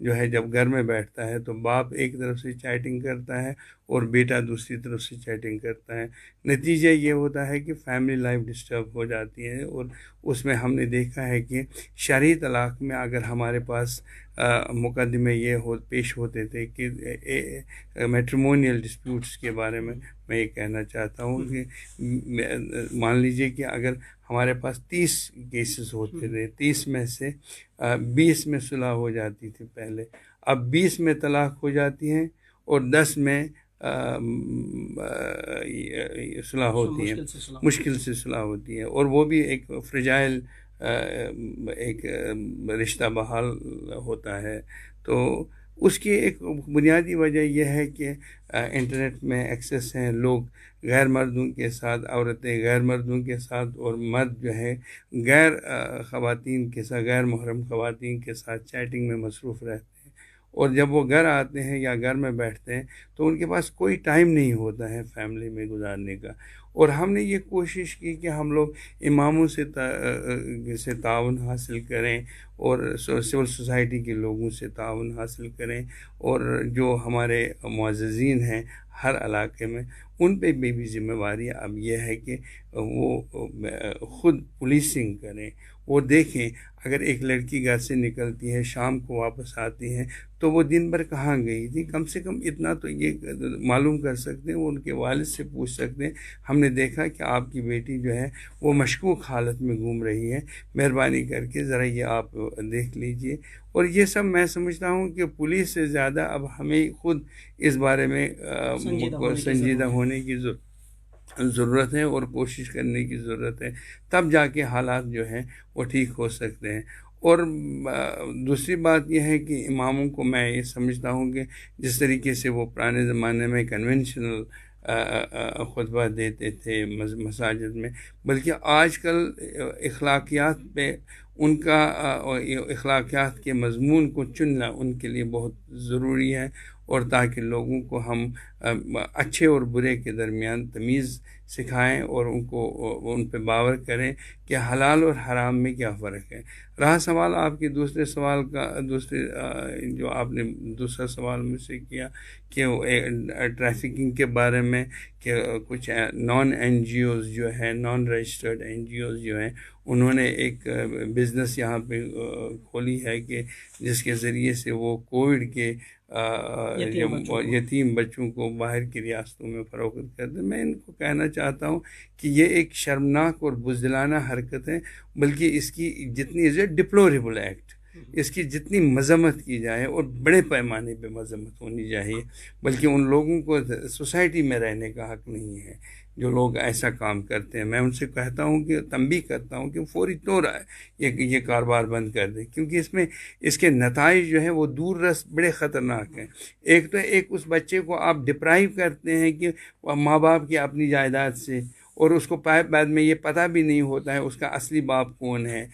جو ہے جب گھر میں بیٹھتا ہے تو باپ ایک طرف سے چیٹنگ کرتا ہے اور بیٹا دوسری طرف سے چیٹنگ کرتا ہے. نتیجہ یہ ہوتا ہے کہ فیملی لائف ڈسٹرب ہو جاتی ہے. اور اس میں ہم نے دیکھا ہے کہ شرعی طلاق میں اگر ہمارے پاس مقدمے یہ پیش ہوتے تھے کہ میٹریمونیل ڈسپیوٹس کے بارے میں یہ کہنا چاہتا ہوں کہ مان لیجئے کہ اگر ہمارے پاس 30 کیسز ہوتے تھے، 30 میں سے 20 میں صلح ہو جاتی تھی پہلے، اب 20 میں طلاق ہو جاتی ہیں اور 10 میں صلح ہوتی ہیں، مشکل سے صلح ہوتی ہے، اور وہ بھی ایک فریجائل ایک رشتہ بحال ہوتا ہے. تو اس کی ایک بنیادی وجہ یہ ہے کہ انٹرنیٹ میں ایکسیس ہیں، لوگ غیر مردوں کے ساتھ، عورتیں غیر مردوں کے ساتھ، اور مرد جو ہے غیر خواتین کے ساتھ، غیر محرم خواتین کے ساتھ چیٹنگ میں مصروف رہتے ہیں. اور جب وہ گھر آتے ہیں یا گھر میں بیٹھتے ہیں تو ان کے پاس کوئی ٹائم نہیں ہوتا ہے فیملی میں گزارنے کا. اور ہم نے یہ کوشش کی کہ ہم لوگ اماموں سے تعاون حاصل کریں اور سول سوسائٹی کے لوگوں سے تعاون حاصل کریں، اور جو ہمارے معززین ہیں ہر علاقے میں ان پہ بھی ذمہ داری اب یہ ہے کہ وہ خود پولیسنگ کریں. وہ دیکھیں اگر ایک لڑکی گھر سے نکلتی ہے، شام کو واپس آتی ہے، تو وہ دن بھر کہاں گئی تھی، کم سے کم اتنا تو یہ معلوم کر سکتے ہیں، وہ ان کے والد سے پوچھ سکتے ہیں ہم نے دیکھا کہ آپ کی بیٹی جو ہے وہ مشکوک حالت میں گھوم رہی ہے، مہربانی کر کے ذرا یہ آپ دیکھ لیجئے. اور یہ سب میں سمجھتا ہوں کہ پولیس سے زیادہ اب ہمیں خود اس بارے میں سنجیدہ ہونے کی ضرورت ہے اور کوشش کرنے کی ضرورت ہے، تب جا کے حالات جو ہیں وہ ٹھیک ہو سکتے ہیں. اور دوسری بات یہ ہے کہ اماموں کو میں یہ سمجھتا ہوں کہ جس طریقے سے وہ پرانے زمانے میں کنونشنل خطبہ دیتے تھے مساجد میں، بلکہ آج کل اخلاقیات پہ ان کا اخلاقیات کے مضمون کو چننا ان کے لیے بہت ضروری ہے، اور تاکہ لوگوں کو ہم اچھے اور برے کے درمیان تمیز سکھائیں اور ان پہ باور کریں کہ حلال اور حرام میں کیا فرق ہے. رہا سوال آپ کے دوسرے سوال کا، جو آپ نے دوسرا سوال مجھ سے کیا کہ ٹریفکنگ کے بارے میں، کہ کچھ نان این جی اوز جو ہیں، non registered N G Os جو ہیں، انہوں نے ایک بزنس یہاں پہ کھولی ہے کہ جس کے ذریعے سے وہ کووڈ کے یتیم بچوں کو باہر کی ریاستوں میں فروخت کرتے. میں ان کو کہنا چاہتا ہوں کہ یہ ایک شرمناک اور بزدلانہ حرکت ہے، بلکہ اس کی جتنی ڈپلوریبل ایکٹ، اس کی جتنی مذمت کی جائے اور بڑے پیمانے پہ مذمت ہونی چاہیے، بلکہ ان لوگوں کو سوسائٹی میں رہنے کا حق نہیں ہے جو لوگ ایسا کام کرتے ہیں. میں ان سے کہتا ہوں کہ تنبیہ کرتا ہوں کہ فوری طور یہ کاروبار بند کر دیں، کیونکہ اس کے نتائج جو ہیں وہ دور رس بڑے خطرناک ہیں. ایک تو اس بچے کو آپ ڈپرائیو کرتے ہیں کہ ماں باپ کی اپنی جائیداد سے، اور اس کو بعد میں یہ پتہ بھی نہیں ہوتا ہے اس کا اصلی باپ کون ہے،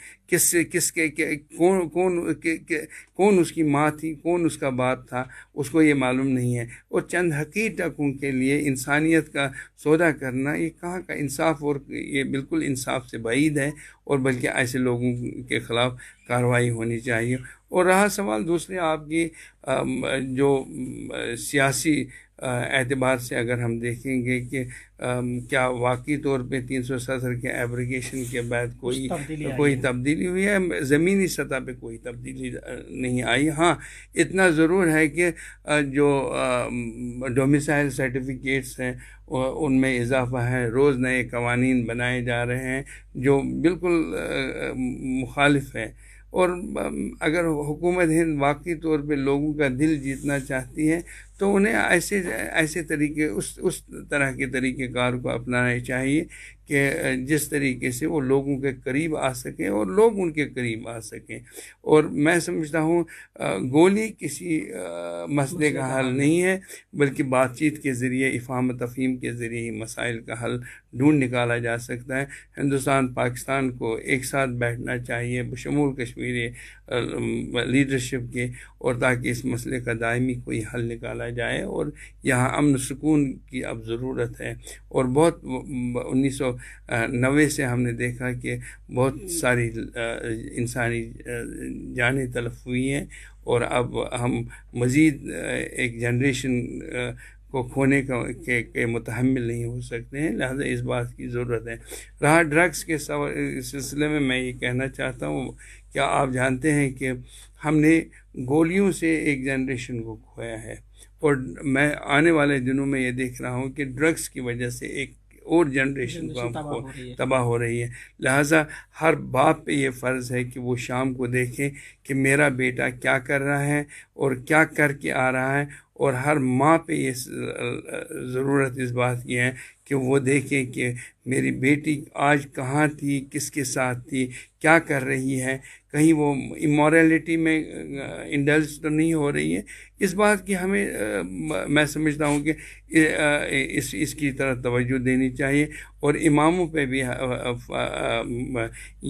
کون اس کی ماں تھی، کون اس کا باپ تھا، اس کو یہ معلوم نہیں ہے. اور چند حقیقتوں کے لیے انسانیت کا سودا کرنا یہ کہاں کا انصاف، اور یہ بالکل انصاف سے بعید ہے، اور بلکہ ایسے لوگوں کے خلاف کارروائی ہونی چاہیے. اور رہا سوال دوسرے آپ کی جو سیاسی اعتبار سے اگر ہم دیکھیں گے کہ کیا واقعی طور پہ 370 کے ایبریگیشن کے بعد کوئی تبدیلی ہوئی ہے، زمینی سطح پہ کوئی تبدیلی نہیں آئی. ہاں اتنا ضرور ہے کہ جو ڈومیسائل سرٹیفکیٹس ہیں ان میں اضافہ ہے، روز نئے قوانین بنائے جا رہے ہیں جو بالکل مخالف ہیں. اور اگر حکومت ہند واقعی طور پہ لوگوں کا دل جیتنا چاہتی ہے تو انہیں ایسے طریقے اس طرح کے طریقہ کار کو اپنانا چاہیے کہ جس طریقے سے وہ لوگوں کے قریب آ سکیں اور لوگ ان کے قریب آ سکیں. اور میں سمجھتا ہوں گولی کسی مسئلے کا حل نہیں ہے، بلکہ بات چیت کے ذریعے افہام و تفہیم کے ذریعے مسائل کا حل ڈھونڈ نکالا جا سکتا ہے۔ ہندوستان پاکستان کو ایک ساتھ بیٹھنا چاہیے بشمول کشمیری لیڈرشپ کے، اور تاکہ اس مسئلے کا دائمی کوئی حل نکالا جائے، اور یہاں امن سکون کی اب ضرورت ہے۔ اور بہت 1990 سے ہم نے دیکھا کہ بہت ساری انسانی جانیں تلف ہوئی ہیں، اور اب ہم مزید ایک جنریشن کو کھونے کے متحمل نہیں ہو سکتے ہیں، لہذا اس بات کی ضرورت ہے۔ رہا ڈرگس کے سلسلے میں یہ کہنا چاہتا ہوں، کیا آپ جانتے ہیں کہ ہم نے گولیوں سے ایک جنریشن کو کھویا ہے، اور میں آنے والے دنوں میں یہ دیکھ رہا ہوں کہ ڈرگس کی وجہ سے ایک اور جنریشن کو ہم کو تباہ ہو رہی ہے۔ لہٰذا ہر باپ پہ یہ فرض ہے کہ وہ شام کو دیکھیں کہ میرا بیٹا کیا کر رہا ہے اور کیا کر کے آ رہا ہے، اور ہر ماں پہ یہ ضرورت اس بات کی ہے کہ وہ دیکھیں کہ میری بیٹی آج کہاں تھی، کس کے ساتھ تھی، کیا کر رہی ہے، کہیں وہ امورالٹی میں انڈلج تو نہیں ہو رہی ہے۔ اس بات کی ہمیں میں سمجھتا ہوں کہ اس کی طرف توجہ دینی چاہیے، اور اماموں پہ بھی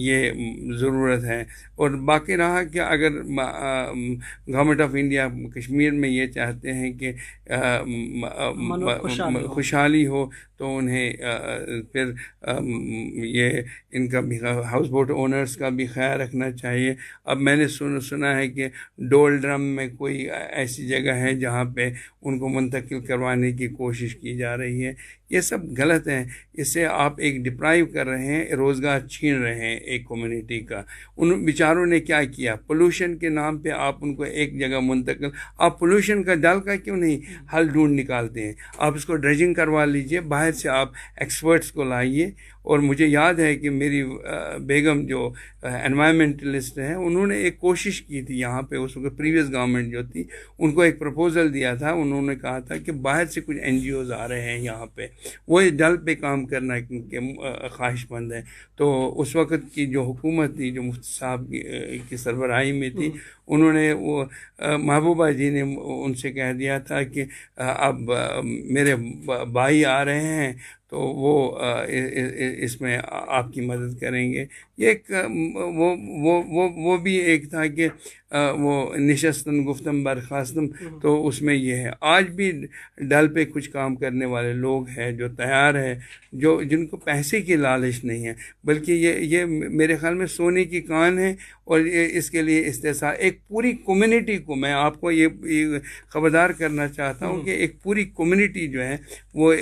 یہ ضرورت ہے۔ اور باقی رہا کہ اگر گورنمنٹ آف انڈیا کشمیر میں یہ چاہتے ہیں کہ خوشحالی ہو، تو انہیں پھر یہ ان کا بھی ہاؤس بوٹ اونرز کا بھی خیال رکھنا چاہیے۔ اب میں نے سنا ہے کہ ڈول ڈرم میں کوئی ایسی جگہ ہے جہاں پہ ان کو منتقل کروانے کی کوشش کی جا رہی ہے۔ یہ سب غلط ہیں، اس سے آپ ایک ڈپرائیو کر رہے ہیں، روزگار چھین رہے ہیں ایک کمیونٹی کا۔ ان بیچاروں نے کیا کیا؟ پولوشن کے نام پہ آپ ان کو ایک جگہ منتقل، آپ پولوشن کا ڈل کا کیوں نہیں حل ڈھونڈ نکالتے ہیں؟ آپ اس کو ڈریجنگ کروا لیجئے، باہر سے آپ ایکسپرٹس کو لائیے۔ اور مجھے یاد ہے کہ میری بیگم جو انوائرمنٹلسٹ ہیں، انہوں نے ایک کوشش کی تھی یہاں پہ، اس وقت پریویس گورنمنٹ جو تھی ان کو ایک پروپوزل دیا تھا، انہوں نے کہا تھا کہ باہر سے کچھ این جی اوز آ رہے ہیں یہاں پہ، وہ ڈل پہ کام کرنا کے خواہش مند ہیں۔ تو اس وقت کی جو حکومت تھی، جو مفتی صاحب کی سربراہی میں تھی، انہوں نے وہ محبوبہ جی نے ان سے کہہ دیا تھا کہ اب میرے بھائی آ رہے ہیں تو وہ اس میں آپ کی مدد کریں گے۔ یہ ایک وہ بھی ایک تھا کہ وہ نشستن گفتم برخاستم، تو اس میں یہ ہے۔ آج بھی ڈل پہ کچھ کام کرنے والے لوگ ہیں جو تیار ہیں، جن کو پیسے کی لالچ نہیں ہے، بلکہ یہ میرے خیال میں سونے کی کان ہے، اور اس کے لیے استحصال ایک پوری کمیونٹی کو، میں آپ کو یہ خبردار کرنا چاہتا ہوں کہ ایک پوری کمیونٹی جو ہے وہ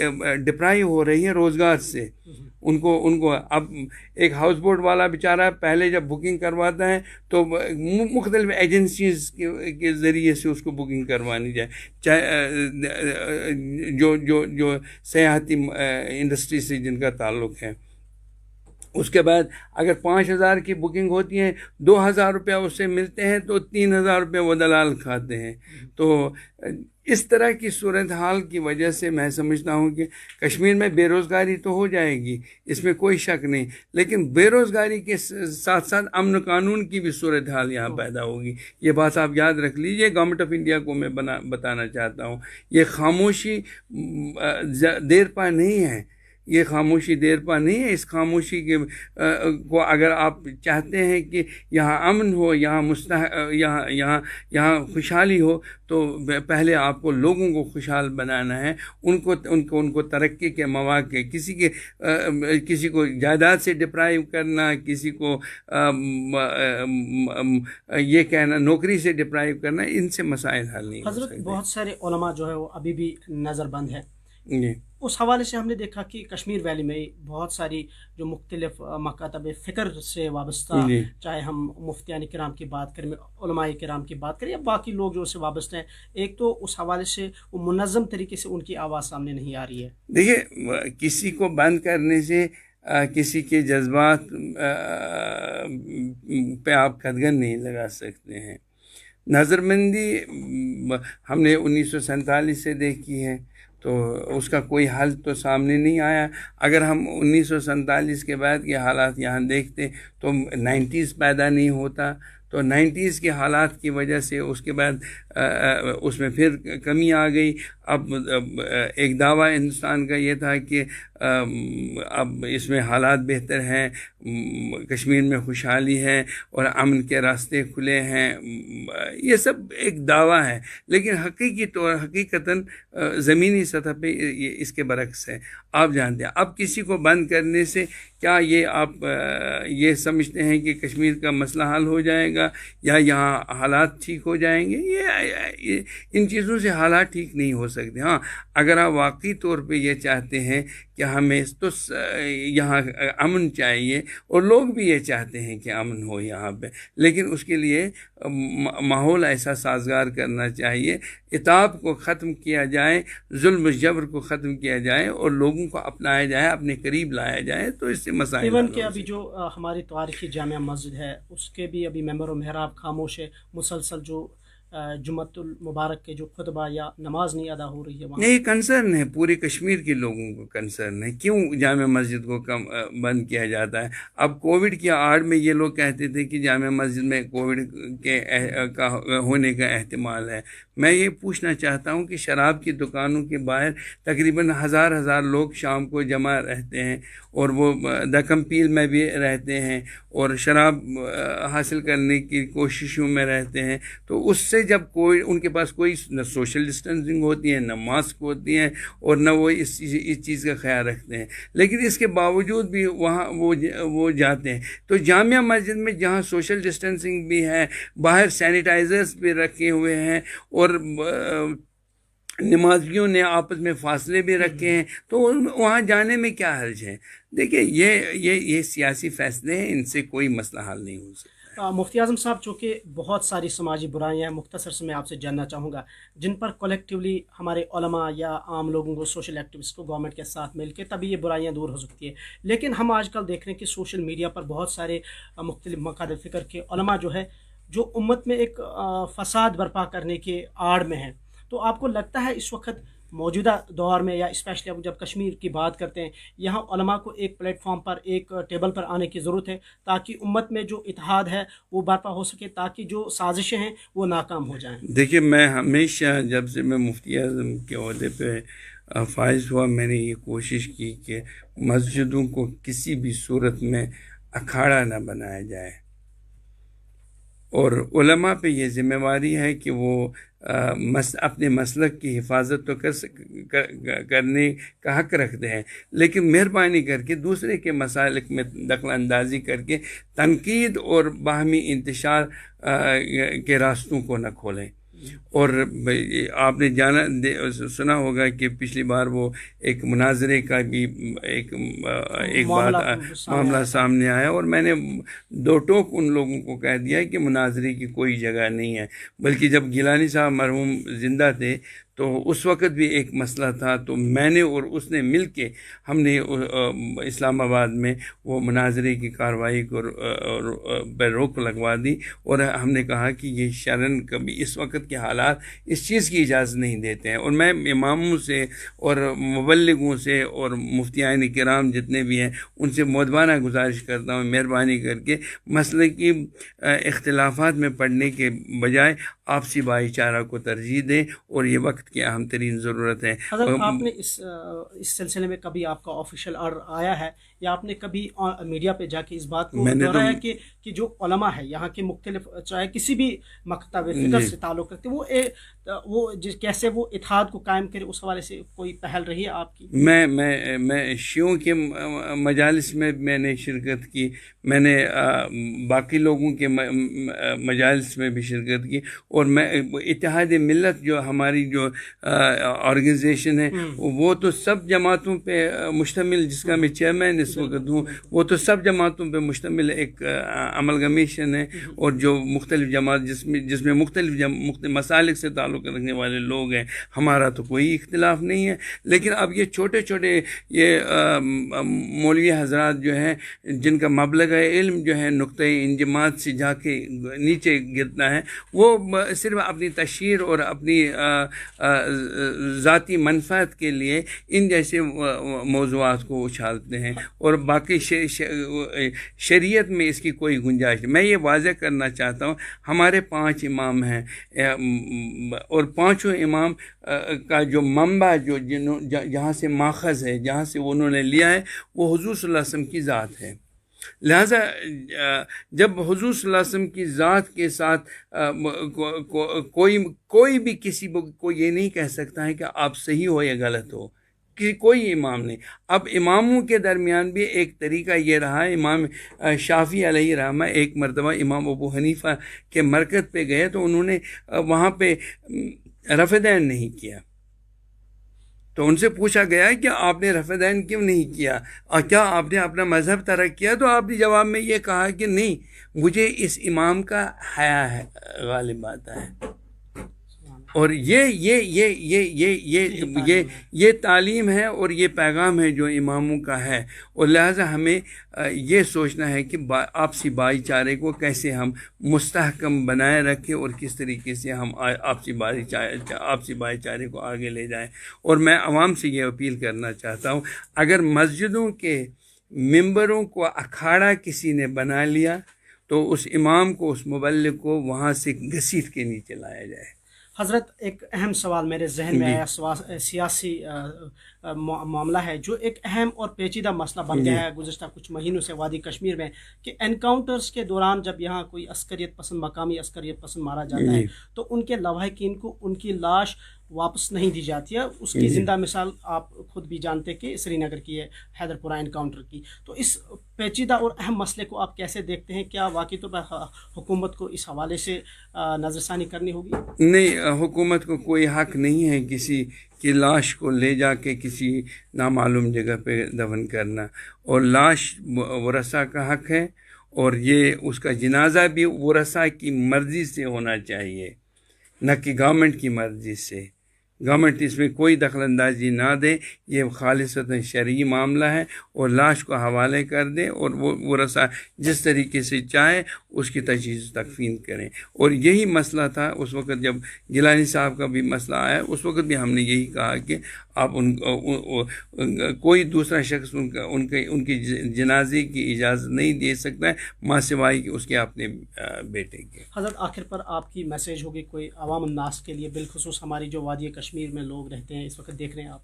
ڈپرائیو ہو رہی ہے روزگار سے۔ ان کو اب ایک ہاؤس بوٹ والا بیچارہ پہلے جب بکنگ کرواتا ہے تو مختلف ایجنسیز کے ذریعے سے اس کو بکنگ کروانی جائے، چاہے جو سیاحتی انڈسٹری سے جن کا تعلق ہے۔ اس کے بعد اگر 5,000 کی بکنگ ہوتی ہے، 2,000 روپیہ اس سے ملتے ہیں، تو 3,000 روپیہ وہ دلال کھاتے ہیں۔ تو اس طرح کی صورتحال کی وجہ سے میں سمجھتا ہوں کہ کشمیر میں بے روزگاری تو ہو جائے گی، اس میں کوئی شک نہیں، لیکن بے روزگاری کے ساتھ ساتھ امن و قانون کی بھی صورتحال یہاں پیدا ہوگی۔ یہ بات آپ یاد رکھ لیجئے۔ گورنمنٹ آف انڈیا کو میں بتانا چاہتا ہوں، یہ خاموشی دیر پا نہیں ہے، یہ خاموشی دیر پا نہیں ہے۔ اس خاموشی کو اگر آپ چاہتے ہیں کہ یہاں امن ہو، یہاں خوشحالی ہو، تو پہلے آپ کو لوگوں کو خوشحال بنانا ہے، ان کو ترقی کے مواقع، کسی کو جائیداد سے ڈپرائیو کرنا، کسی کو یہ کہنا نوکری سے ڈپرائیو کرنا، ان سے مسائل حل نہیں ہو سکتے۔ حضرت، بہت سارے علماء جو ہے وہ ابھی بھی نظر بند ہیں۔ جی، اس حوالے سے ہم نے دیکھا کہ کشمیر ویلی میں بہت ساری جو مختلف مکاتب فکر سے وابستہ، چاہے ہم مفتیان کرام کی بات کریں، علماء کرام کی بات کریں، یا باقی لوگ جو اس سے وابستہ ہیں، ایک تو اس حوالے سے وہ منظم طریقے سے ان کی آواز سامنے نہیں آ رہی ہے۔ دیکھیے، کسی کو بند کرنے سے کسی کے جذبات پہ آپ قدغن نہیں لگا سکتے ہیں۔ نظر بندی ہم نے 1947 سے دیکھی ہے، تو اس کا کوئی حل تو سامنے نہیں آیا۔ اگر ہم 1947 کے بعد کے حالات یہاں دیکھتے تو 90s پیدا نہیں ہوتا، تو 90s کے حالات کی وجہ سے اس کے بعد اس میں پھر کمی آ گئی. اب ایک دعویٰ ہندوستان کا یہ تھا کہ اب اس میں حالات بہتر ہیں، کشمیر میں خوشحالی ہے اور امن کے راستے کھلے ہیں. یہ سب ایک دعویٰ ہے، لیکن حقیقتاً زمینی سطح پہ اس کے برعکس ہے. آپ جانتے ہیں اب کسی کو بند کرنے سے کیا یہ آپ یہ سمجھتے ہیں کہ کشمیر کا مسئلہ حل ہو جائے گا یا یہاں حالات ٹھیک ہو جائیں گے؟ یہ ان چیزوں سے حالات ٹھیک نہیں ہو سکتے. ہاں، اگر آپ واقعی طور پہ یہ چاہتے ہیں کہ ہمیں تو یہاں امن چاہیے اور لوگ بھی یہ چاہتے ہیں کہ امن ہو یہاں پہ، لیکن اس کے لیے ماحول ایسا سازگار کرنا چاہیے، عتاب کو ختم کیا جائے، ظلم و جبر کو ختم کیا جائے اور لوگوں کو اپنایا جائے، اپنے قریب لایا جائے، تو اس سے مسائل ایون کہ ابھی جو ہماری تاریخی جامع مسجد ہے اس کے بھی ابھی ممبر و محراب خاموش ہے، مسلسل جو جمعۃ المبارک کے جو خطبہ یا نماز نہیں ادا ہو رہی ہے وہاں. یہ کنسرن ہے، پورے کشمیر کے لوگوں کو کنسرن ہے. کیوں جامع مسجد کو بند کیا جاتا ہے؟ اب کووڈ کی آڑ میں یہ لوگ کہتے تھے کہ جامع مسجد میں کووڈ کے ہونے کا احتمال ہے. میں یہ پوچھنا چاہتا ہوں کہ شراب کی دکانوں کے باہر تقریباً ہزار لوگ شام کو جمع رہتے ہیں اور وہ دکمپیل میں بھی رہتے ہیں اور شراب حاصل کرنے کی کوششوں میں رہتے ہیں. تو اس سے جب کوئی ان کے پاس کوئی نہ سوشل ڈسٹینسنگ ہوتی ہے، نہ ماسک ہوتی ہے اور نہ وہ اس چیز کا خیال رکھتے ہیں، لیکن اس کے باوجود بھی وہاں وہ جاتے ہیں. تو جامعہ مسجد میں جہاں سوشل ڈسٹینسنگ بھی ہے، باہر سینیٹائزرز بھی رکھے ہوئے ہیں اور نمازیوں نے آپس میں فاصلے بھی رکھے ہیں، تو وہاں جانے میں کیا حرج ہے؟ دیکھیں یہ سیاسی فیصلے ہیں، ان سے کوئی مسئلہ حل نہیں ہو سکتا. مفتی اعظم صاحب، چونکہ بہت ساری سماجی برائیاں ہیں، مختصر سے میں آپ سے جاننا چاہوں گا جن پر کولیکٹیولی ہمارے علماء یا عام لوگوں کو، سوشل ایکٹیوسٹ کو گورنمنٹ کے ساتھ مل کے تبھی یہ برائیاں دور ہو سکتی ہے. لیکن ہم آج کل دیکھ رہے ہیں کہ سوشل میڈیا پر بہت سارے مختلف مقاصد فکر کے علماء جو ہے جو امت میں ایک فساد برپا کرنے کے آڑ میں ہیں. تو آپ کو لگتا ہے اس وقت موجودہ دور میں، یا اسپیشلی اب جب کشمیر کی بات کرتے ہیں، یہاں علماء کو ایک پلیٹ فارم پر، ایک ٹیبل پر آنے کی ضرورت ہے تاکہ امت میں جو اتحاد ہے وہ برپا ہو سکے، تاکہ جو سازشیں ہیں وہ ناکام ہو جائیں؟ دیکھیے، میں ہمیشہ جب سے میں مفتی اعظم کے عہدے پہ فائز ہوا، میں نے یہ کوشش کی کہ مسجدوں کو کسی بھی صورت میں اکھاڑا نہ بنایا جائے، اور علماء پہ یہ ذمہ داری ہے کہ وہ اپنے مسلک کی حفاظت تو کرنے کا حق رکھتے ہیں، لیکن مہربانی کر کے دوسرے کے مسالک میں دخل اندازی کر کے تنقید اور باہمی انتشار کے راستوں کو نہ کھولیں. اور آپ نے سنا ہوگا کہ پچھلی بار وہ ایک مناظرے کا بھی ایک معاملہ سامنے آیا، اور میں نے دو ٹوک ان لوگوں کو کہہ دیا کہ مناظرے کی کوئی جگہ نہیں ہے. بلکہ جب گیلانی صاحب مرحوم زندہ تھے تو اس وقت بھی ایک مسئلہ تھا، تو میں نے اور اس نے مل کے ہم نے اسلام آباد میں وہ مناظرے کی کارروائی کو پر روک لگوا دی، اور ہم نے کہا کہ یہ شرعاً کبھی اس وقت کے حالات اس چیز کی اجازت نہیں دیتے ہیں. اور میں اماموں سے اور مبلغوں سے اور مفتیان کرام جتنے بھی ہیں ان سے مؤدبانہ گزارش کرتا ہوں، مہربانی کر کے مسئلے کی اختلافات میں پڑنے کے بجائے آپسی بھائی چارہ کو ترجیح دیں، اور یہ وقت کی اہم ترین ضرورت ہے. حضرت، آپ نے اس سلسلے میں کبھی آپ کا آفیشیل آرڈر آیا ہے یا آپ نے کبھی میڈیا پہ جا کے اس بات کو دہرایا کہ جو علماء ہے یہاں کے مختلف، چاہے کسی بھی مکتب فکر سے تعلق رکھتے، وہ کیسے وہ اتحاد کو قائم کرے، اس حوالے سے کوئی پہل رہی ہے آپ کی؟ میں شیعوں کے مجالس میں نے شرکت کی، میں نے باقی لوگوں کے مجالس میں بھی شرکت کی، اور میں اتحاد ملت جو ہماری جو آرگنائزیشن ہے وہ تو سب جماعتوں پہ مشتمل، جس کا میں چیئرمین اس وقت ہوں، وہ تو سب جماعتوں پہ مشتمل ایک عمل کمیشن ہے، اور جو مختلف جماعت جس میں مختلف مسالک سے تعلق رکھنے والے لوگ ہیں. ہمارا تو کوئی اختلاف نہیں ہے، لیکن اب یہ چھوٹے چھوٹے یہ مولوی حضرات جو ہیں جن کا مبلغ علم جو ہے نقطۂ انجماعت سے جا کے نیچے گرتا ہے، وہ صرف اپنی تشہیر اور اپنی ذاتی منفعت کے لیے ان جیسے موضوعات کو اچھالتے ہیں، اور باقی شریعت میں اس کی کوئی گنجائش نہیں۔ میں یہ واضح کرنا چاہتا ہوں، ہمارے 5 امام ہیں، اور 5 امام کا جو منبع جہاں سے ماخذ ہے، جہاں سے انہوں نے لیا ہے، وہ حضور صلی اللہ علیہ وسلم کی ذات ہے۔ لہذا جب حضور صلی اللہ علیہ وسلم کی ذات کے ساتھ کوئی بھی کسی کو یہ نہیں کہہ سکتا ہے کہ آپ صحیح ہو یا غلط ہو، کوئی امام نہیں۔ اب اماموں کے درمیان بھی ایک طریقہ یہ رہا ہے، امام شافعی علیہ رحمہ ایک مرتبہ امام ابو حنیفہ کے مرکز پہ گئے تو انہوں نے وہاں پہ رفع دین نہیں کیا، تو ان سے پوچھا گیا کہ آپ نے رفع دین کیوں نہیں کیا، اور کیا آپ نے اپنا مذہب ترک کیا؟ تو آپ نے جواب میں یہ کہا کہ نہیں، مجھے اس امام کا حیا ہے، غالب آتا ہے۔ اور یہ تعلیم ہے اور یہ پیغام ہے جو اماموں کا ہے، اور لہٰذا ہمیں یہ سوچنا ہے کہ آپسی بھائی چارے کو کیسے ہم مستحکم بنائے رکھیں اور کس طریقے سے ہم آپسی بھائی چارے کو آگے لے جائیں۔ اور میں عوام سے یہ اپیل کرنا چاہتا ہوں، اگر مسجدوں کے ممبروں کو اکھاڑا کسی نے بنا لیا تو اس امام کو، اس مبلغ کو وہاں سے گھسیٹ کے نیچے لایا جائے۔ حضرت، ایک اہم سوال میرے ذہن میں آیا، سیاسی معاملہ ہے جو ایک اہم اور پیچیدہ مسئلہ بن گیا ہے گزشتہ کچھ مہینوں سے وادی کشمیر میں، کہ انکاؤنٹرز کے دوران جب یہاں کوئی عسکریت پسند، مقامی عسکریت پسند مارا جاتا ہے تو ان کے لواحقین کو ان کی لاش واپس نہیں دی جاتی ہے۔ اس کی زندہ مثال آپ خود بھی جانتے کہ سری نگر کی ہے، حیدر پورہ انکاؤنٹر کی۔ تو اس پیچیدہ اور اہم مسئلے کو آپ کیسے دیکھتے ہیں؟ کیا واقعی طور پر حکومت کو اس حوالے سے نظر ثانی کرنی ہوگی؟ نہیں، حکومت کو کوئی حق نہیں ہے کسی کی لاش کو لے جا کے کسی نامعلوم جگہ پہ دفن کرنا، اور لاش ورثاء کا حق ہے، اور یہ اس کا جنازہ بھی ورثاء کی مرضی سے ہونا چاہیے، نہ کہ گورنمنٹ کی مرضی سے۔ گورنمنٹ اس میں کوئی دخل اندازی نہ دے، یہ خالصتاً شرعی معاملہ ہے، اور لاش کو حوالے کر دیں، اور وہ ورثاء جس طریقے سے چاہے اس کی تجہیز تکفین کریں۔ اور یہی مسئلہ تھا اس وقت جب گیلانی صاحب کا بھی مسئلہ آیا، اس وقت بھی ہم نے یہی کہا کہ آپ کوئی دوسرا شخص ان کی جنازے کی اجازت نہیں دے سکتا ہے، ماں سوائے کہ اس کے اپنے بیٹے کے۔ حضرت، آخر پر آپ کی میسیج ہوگی کوئی عوام الناس کے لیے، بالخصوص ہماری جو وادی کشمیر میں لوگ رہتے ہیں اس وقت دیکھ رہے ہیں آپ؟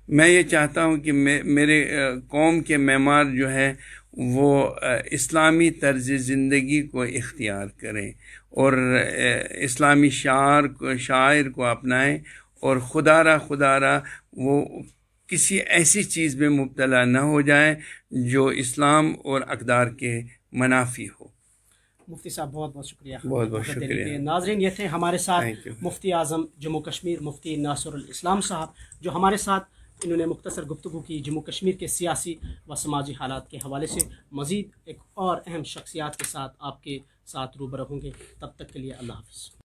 میں یہ چاہتا ہوں کہ میرے قوم کے معمار جو ہے وہ اسلامی طرز زندگی کو اختیار کریں، اور اسلامی شاعر کو اپنائیں، اور خدا را وہ کسی ایسی چیز میں مبتلا نہ ہو جائے جو اسلام اور اقدار کے منافی ہو۔ مفتی صاحب، بہت بہت شکریہ۔ بہت بہت شکریہ۔ ناظرین، یہ تھے ہمارے ساتھ مفتی اعظم جموں کشمیر مفتی ناصر الاسلام صاحب، جو ہمارے ساتھ انہوں نے مختصر گفتگو کی جموں کشمیر کے سیاسی و سماجی حالات کے حوالے سے۔ مزید ایک اور اہم شخصیات کے ساتھ آپ کے ساتھ روبرو ہوں گے، تب تک کے لیے اللہ حافظ۔